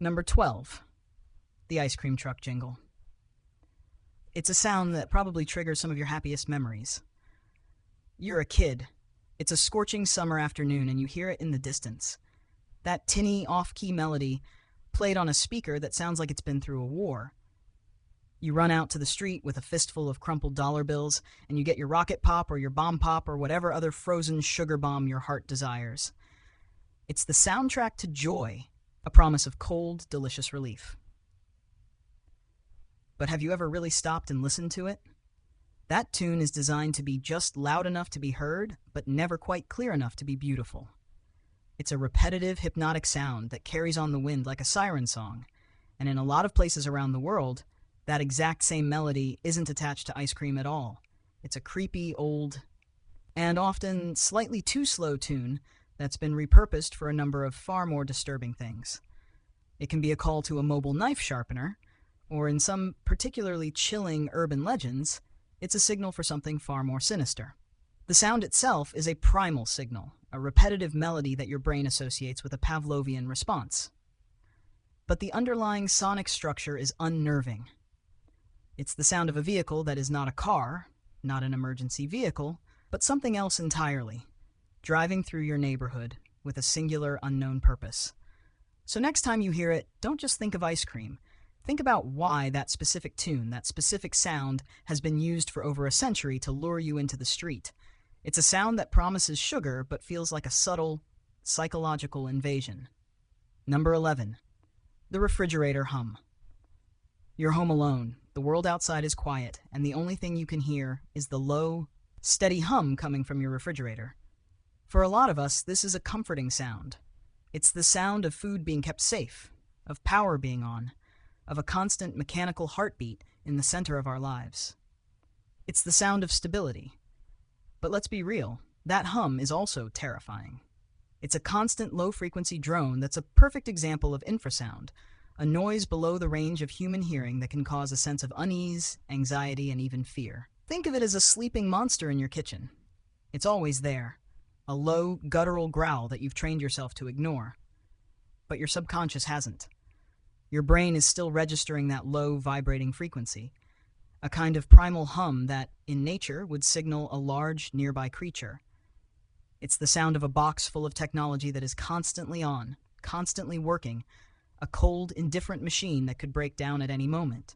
Number 12, the ice cream truck jingle. It's a sound that probably triggers some of your happiest memories. You're a kid. It's a scorching summer afternoon and you hear it in the distance. That tinny, off-key melody played on a speaker that sounds like it's been through a war. You run out to the street with a fistful of crumpled dollar bills and you get your rocket pop or your bomb pop or whatever other frozen sugar bomb your heart desires. It's the soundtrack to joy, a promise of cold, delicious relief. But have you ever really stopped and listened to it? That tune is designed to be just loud enough to be heard, but never quite clear enough to be beautiful. It's a repetitive, hypnotic sound that carries on the wind like a siren song, and in a lot of places around the world, that exact same melody isn't attached to ice cream at all. It's a creepy, old, and often slightly too slow tune that's been repurposed for a number of far more disturbing things. It can be a call to a mobile knife sharpener, or in some particularly chilling urban legends, it's a signal for something far more sinister. The sound itself is a primal signal, a repetitive melody that your brain associates with a Pavlovian response. But the underlying sonic structure is unnerving. It's the sound of a vehicle that is not a car, not an emergency vehicle, but something else entirely, driving through your neighborhood with a singular unknown purpose. So next time you hear it, don't just think of ice cream. Think about why that specific tune, that specific sound, has been used for over a century to lure you into the street. It's a sound that promises sugar but feels like a subtle, psychological invasion. Number 11, the refrigerator hum. You're home alone, the world outside is quiet, and the only thing you can hear is the low, steady hum coming from your refrigerator. For a lot of us, this is a comforting sound. It's the sound of food being kept safe, of power being on, of a constant mechanical heartbeat in the center of our lives. It's the sound of stability. But let's be real, that hum is also terrifying. It's a constant low-frequency drone that's a perfect example of infrasound, a noise below the range of human hearing that can cause a sense of unease, anxiety, and even fear. Think of it as a sleeping monster in your kitchen. It's always there, a low, guttural growl that you've trained yourself to ignore. But your subconscious hasn't. Your brain is still registering that low, vibrating frequency, a kind of primal hum that, in nature, would signal a large, nearby creature. It's the sound of a box full of technology that is constantly on, constantly working, a cold, indifferent machine that could break down at any moment.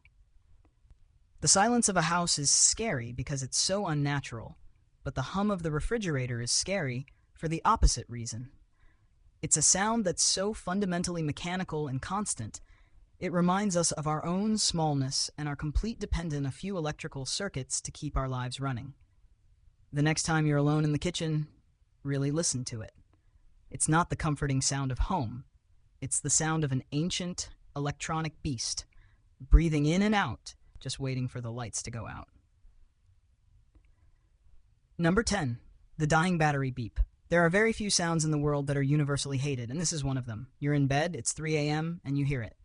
The silence of a house is scary because it's so unnatural, but the hum of the refrigerator is scary for the opposite reason. It's a sound that's so fundamentally mechanical and constant, it reminds us of our own smallness and our complete dependence on a few electrical circuits to keep our lives running. The next time you're alone in the kitchen, really listen to it. It's not the comforting sound of home. It's the sound of an ancient, electronic beast, breathing in and out, just waiting for the lights to go out. Number 10, the dying battery beep. There are very few sounds in the world that are universally hated, and this is one of them. You're in bed, it's 3 a.m., and you hear it.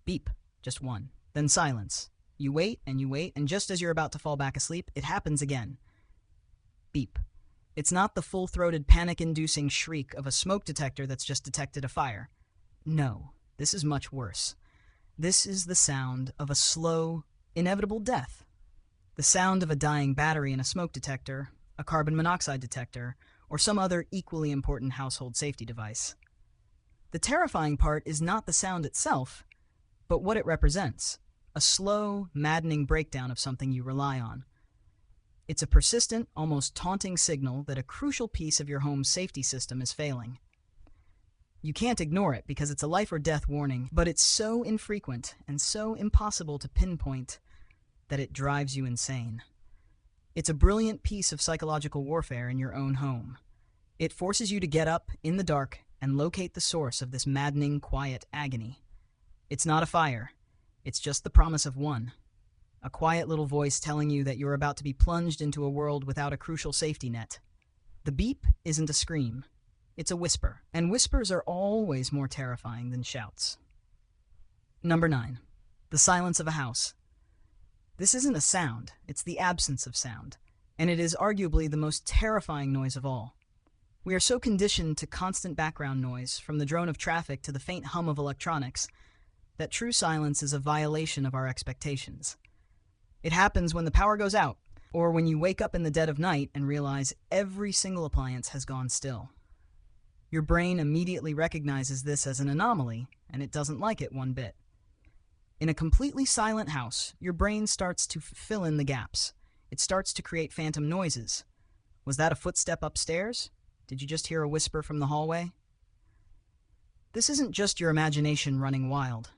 Beep, just one. Then silence. You wait, and just as you're about to fall back asleep, it happens again. Beep. It's not the full-throated, panic-inducing shriek of a smoke detector that's just detected a fire. No, this is much worse. This is the sound of a slow, inevitable death. The sound of a dying battery in a smoke detector, a carbon monoxide detector, or some other equally important household safety device. The terrifying part is not the sound itself, but what it represents, a slow, maddening breakdown of something you rely on. It's a persistent, almost taunting signal that a crucial piece of your home's safety system is failing. You can't ignore it because it's a life or death warning, but it's so infrequent and so impossible to pinpoint that it drives you insane. It's a brilliant piece of psychological warfare in your own home. It forces you to get up in the dark and locate the source of this maddening, quiet agony. It's not a fire. It's just the promise of one. A quiet little voice telling you that you're about to be plunged into a world without a crucial safety net. The beep isn't a scream. It's a whisper, and whispers are always more terrifying than shouts. Number 9, the silence of a house. This isn't a sound, it's the absence of sound, and it is arguably the most terrifying noise of all. We are so conditioned to constant background noise, from the drone of traffic to the faint hum of electronics, that true silence is a violation of our expectations. It happens when the power goes out, or when you wake up in the dead of night and realize every single appliance has gone still. Your brain immediately recognizes this as an anomaly, and it doesn't like it one bit. In a completely silent house, your brain starts to fill in the gaps. It starts to create phantom noises. Was that a footstep upstairs? Did you just hear a whisper from the hallway? This isn't just your imagination running wild.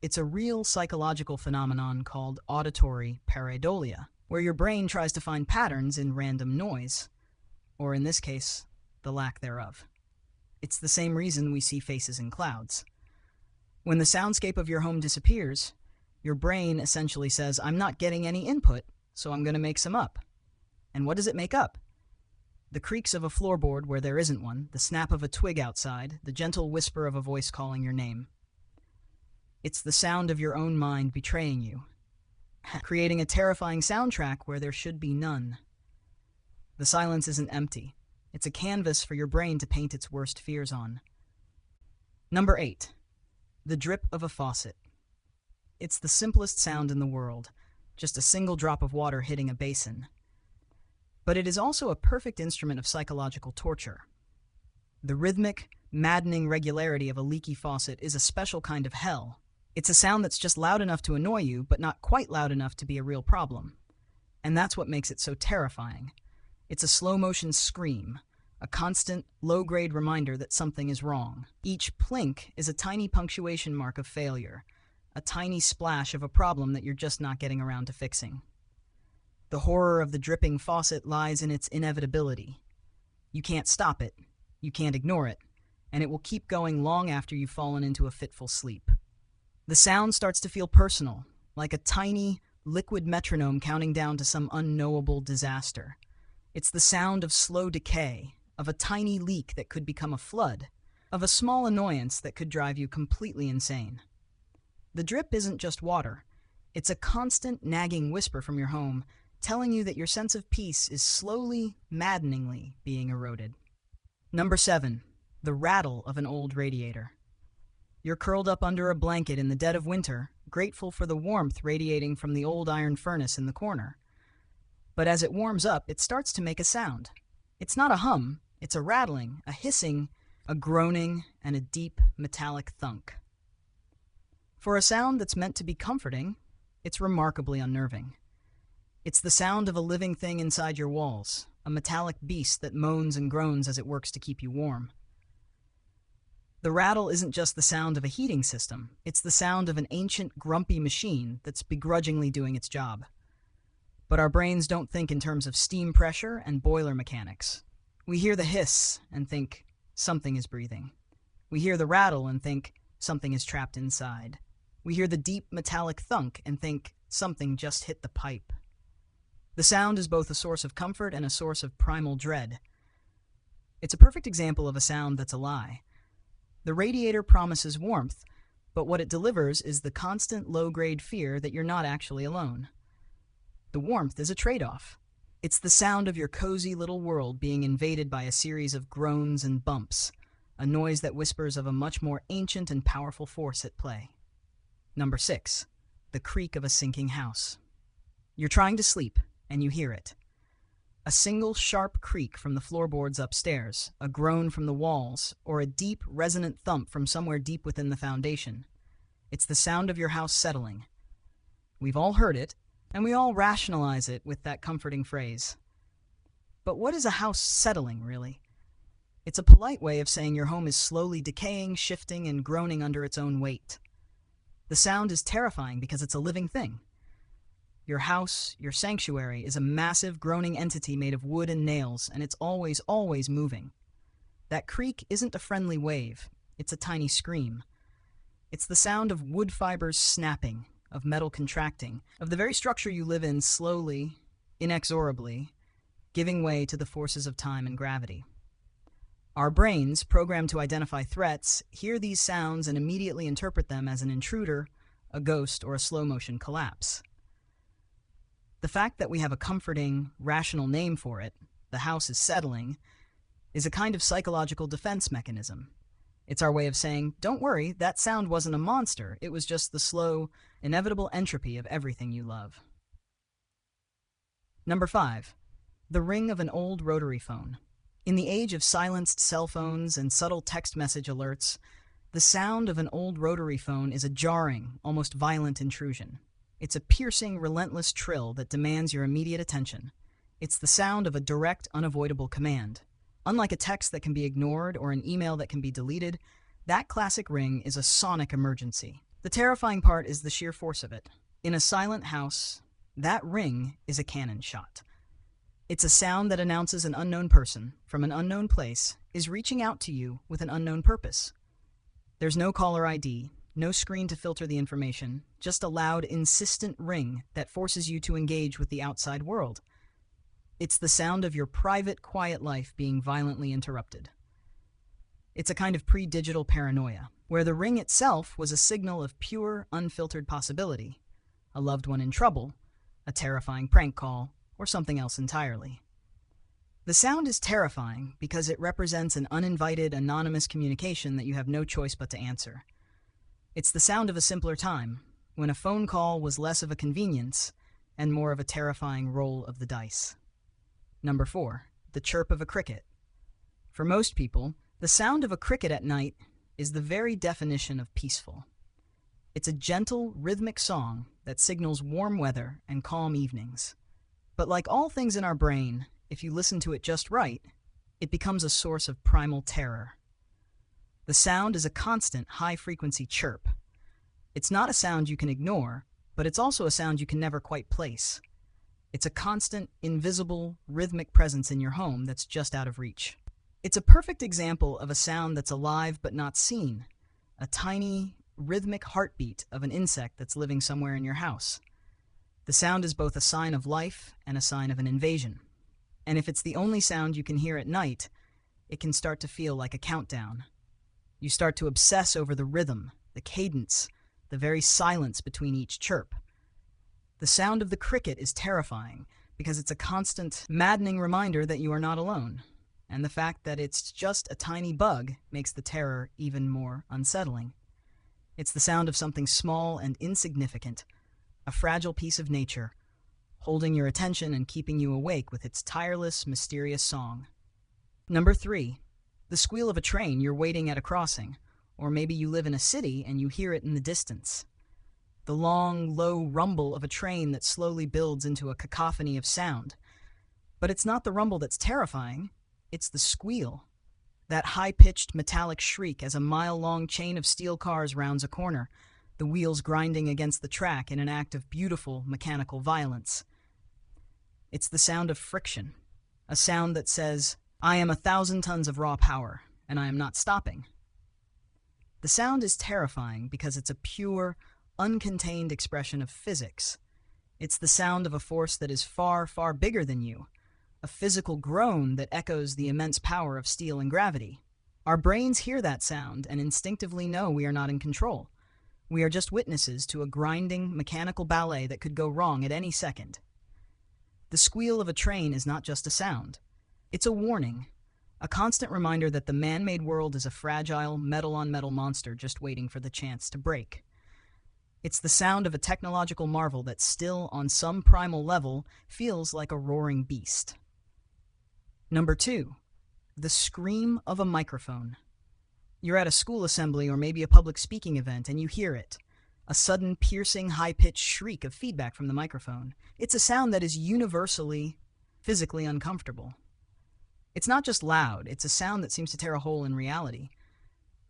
It's a real psychological phenomenon called auditory pareidolia, where your brain tries to find patterns in random noise, or in this case, the lack thereof. It's the same reason we see faces in clouds. When the soundscape of your home disappears, your brain essentially says, I'm not getting any input, so I'm going to make some up. And what does it make up? The creaks of a floorboard where there isn't one, the snap of a twig outside, the gentle whisper of a voice calling your name. It's the sound of your own mind betraying you, creating a terrifying soundtrack where there should be none. The silence isn't empty. It's a canvas for your brain to paint its worst fears on. Number 8. The drip of a faucet. It's the simplest sound in the world, just a single drop of water hitting a basin. But it is also a perfect instrument of psychological torture. The rhythmic, maddening regularity of a leaky faucet is a special kind of hell. It's a sound that's just loud enough to annoy you, but not quite loud enough to be a real problem. And that's what makes it so terrifying. It's a slow-motion scream, a constant, low-grade reminder that something is wrong. Each plink is a tiny punctuation mark of failure, a tiny splash of a problem that you're just not getting around to fixing. The horror of the dripping faucet lies in its inevitability. You can't stop it, you can't ignore it, and it will keep going long after you've fallen into a fitful sleep. The sound starts to feel personal, like a tiny, liquid metronome counting down to some unknowable disaster. It's the sound of slow decay, of a tiny leak that could become a flood, of a small annoyance that could drive you completely insane. The drip isn't just water. It's a constant, nagging whisper from your home, telling you that your sense of peace is slowly, maddeningly being eroded. Number 7. The rattle of an old radiator. You're curled up under a blanket in the dead of winter, grateful for the warmth radiating from the old iron furnace in the corner. But as it warms up, it starts to make a sound. It's not a hum, it's a rattling, a hissing, a groaning, and a deep, metallic thunk. For a sound that's meant to be comforting, it's remarkably unnerving. It's the sound of a living thing inside your walls, a metallic beast that moans and groans as it works to keep you warm. The rattle isn't just the sound of a heating system, it's the sound of an ancient, grumpy machine that's begrudgingly doing its job. But our brains don't think in terms of steam pressure and boiler mechanics. We hear the hiss and think, something is breathing. We hear the rattle and think, something is trapped inside. We hear the deep metallic thunk and think, something just hit the pipe. The sound is both a source of comfort and a source of primal dread. It's a perfect example of a sound that's a lie. The radiator promises warmth, but what it delivers is the constant low-grade fear that you're not actually alone. The warmth is a trade-off. It's the sound of your cozy little world being invaded by a series of groans and bumps, a noise that whispers of a much more ancient and powerful force at play. Number 6. The creak of a sinking house. You're trying to sleep, and you hear it. A single sharp creak from the floorboards upstairs, a groan from the walls, or a deep, resonant thump from somewhere deep within the foundation. It's the sound of your house settling. We've all heard it, and we all rationalize it with that comforting phrase. But what is a house settling, really? It's a polite way of saying your home is slowly decaying, shifting, and groaning under its own weight. The sound is terrifying because it's a living thing. Your house, your sanctuary, is a massive, groaning entity made of wood and nails, and it's always, always moving. That creak isn't a friendly wave. It's a tiny scream. It's the sound of wood fibers snapping, of metal contracting, of the very structure you live in slowly, inexorably, giving way to the forces of time and gravity. Our brains, programmed to identify threats, hear these sounds and immediately interpret them as an intruder, a ghost, or a slow-motion collapse. The fact that we have a comforting, rational name for it, the house is settling, is a kind of psychological defense mechanism. It's our way of saying, don't worry, that sound wasn't a monster. It was just the slow, inevitable entropy of everything you love. Number 5. The ring of an old rotary phone. In the age of silenced cell phones and subtle text message alerts, the sound of an old rotary phone is a jarring, almost violent intrusion. It's a piercing, relentless trill that demands your immediate attention. It's the sound of a direct, unavoidable command. Unlike a text that can be ignored or an email that can be deleted, that classic ring is a sonic emergency. The terrifying part is the sheer force of it. In a silent house, that ring is a cannon shot. It's a sound that announces an unknown person, from an unknown place, is reaching out to you with an unknown purpose. There's no caller ID, no screen to filter the information, just a loud, insistent ring that forces you to engage with the outside world. It's the sound of your private, quiet life being violently interrupted. It's a kind of pre-digital paranoia, where the ring itself was a signal of pure, unfiltered possibility. A loved one in trouble, a terrifying prank call, or something else entirely. The sound is terrifying because it represents an uninvited, anonymous communication that you have no choice but to answer. It's the sound of a simpler time, when a phone call was less of a convenience and more of a terrifying roll of the dice. Number 4. The chirp of a cricket. For most people, the sound of a cricket at night is the very definition of peaceful. It's a gentle, rhythmic song that signals warm weather and calm evenings. But like all things in our brain, if you listen to it just right, it becomes a source of primal terror. The sound is a constant, high-frequency chirp. It's not a sound you can ignore, but it's also a sound you can never quite place. It's a constant, invisible, rhythmic presence in your home that's just out of reach. It's a perfect example of a sound that's alive but not seen, a tiny, rhythmic heartbeat of an insect that's living somewhere in your house. The sound is both a sign of life and a sign of an invasion. And if it's the only sound you can hear at night, it can start to feel like a countdown. You start to obsess over the rhythm, the cadence, the very silence between each chirp. The sound of the cricket is terrifying because it's a constant, maddening reminder that you are not alone. And the fact that it's just a tiny bug makes the terror even more unsettling. It's the sound of something small and insignificant, a fragile piece of nature, holding your attention and keeping you awake with its tireless, mysterious song. Number 3. The squeal of a train you're waiting at a crossing, or maybe you live in a city and you hear it in the distance. The long, low rumble of a train that slowly builds into a cacophony of sound. But it's not the rumble that's terrifying, it's the squeal. That high-pitched metallic shriek as a mile-long chain of steel cars rounds a corner, the wheels grinding against the track in an act of beautiful mechanical violence. It's the sound of friction, a sound that says, I am 1,000 tons of raw power, and I am not stopping. The sound is terrifying because it's a pure, uncontained expression of physics. It's the sound of a force that is far, far bigger than you, a physical groan that echoes the immense power of steel and gravity. Our brains hear that sound and instinctively know we are not in control. We are just witnesses to a grinding, mechanical ballet that could go wrong at any second. The squeal of a train is not just a sound. It's a warning, a constant reminder that the man-made world is a fragile, metal-on-metal monster just waiting for the chance to break. It's the sound of a technological marvel that still, on some primal level, feels like a roaring beast. Number 2. The scream of a microphone. You're at a school assembly or maybe a public speaking event and you hear it. A sudden, piercing, high-pitched shriek of feedback from the microphone. It's a sound that is universally, physically uncomfortable. It's not just loud, it's a sound that seems to tear a hole in reality.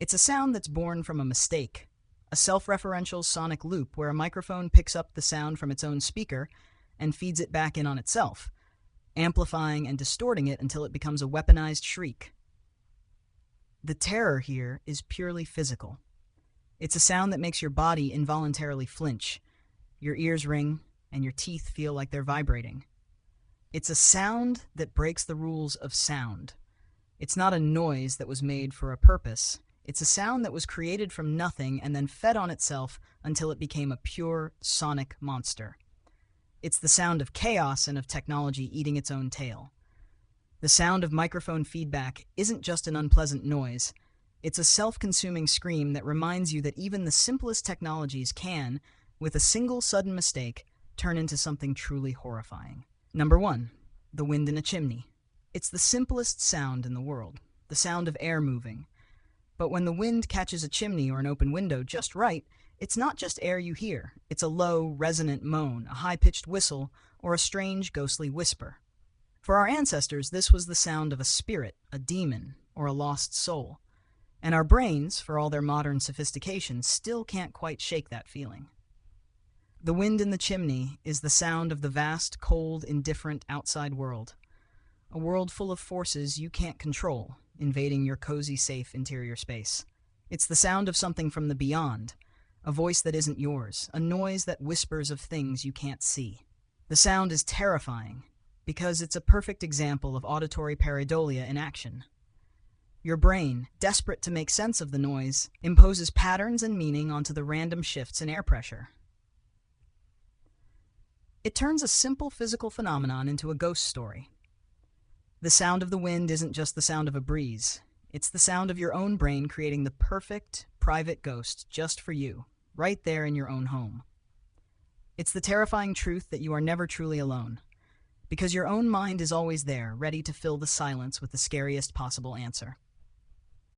It's a sound that's born from a mistake, a self-referential sonic loop where a microphone picks up the sound from its own speaker and feeds it back in on itself, amplifying and distorting it until it becomes a weaponized shriek. The terror here is purely physical. It's a sound that makes your body involuntarily flinch, your ears ring, and your teeth feel like they're vibrating. It's a sound that breaks the rules of sound. It's not a noise that was made for a purpose. It's a sound that was created from nothing and then fed on itself until it became a pure sonic monster. It's the sound of chaos and of technology eating its own tail. The sound of microphone feedback isn't just an unpleasant noise. It's a self-consuming scream that reminds you that even the simplest technologies can, with a single sudden mistake, turn into something truly horrifying. Number 1. The wind in a chimney. It's the simplest sound in the world, the sound of air moving. But when the wind catches a chimney or an open window just right, it's not just air you hear. It's a low, resonant moan, a high-pitched whistle, or a strange, ghostly whisper. For our ancestors, this was the sound of a spirit, a demon, or a lost soul. And our brains, for all their modern sophistication, still can't quite shake that feeling. The wind in the chimney is the sound of the vast, cold, indifferent outside world. A world full of forces you can't control, invading your cozy, safe interior space. It's the sound of something from the beyond, a voice that isn't yours, a noise that whispers of things you can't see. The sound is terrifying, because it's a perfect example of auditory pareidolia in action. Your brain, desperate to make sense of the noise, imposes patterns and meaning onto the random shifts in air pressure. It turns a simple physical phenomenon into a ghost story. The sound of the wind isn't just the sound of a breeze. It's the sound of your own brain creating the perfect, private ghost just for you, right there in your own home. It's the terrifying truth that you are never truly alone, because your own mind is always there, ready to fill the silence with the scariest possible answer.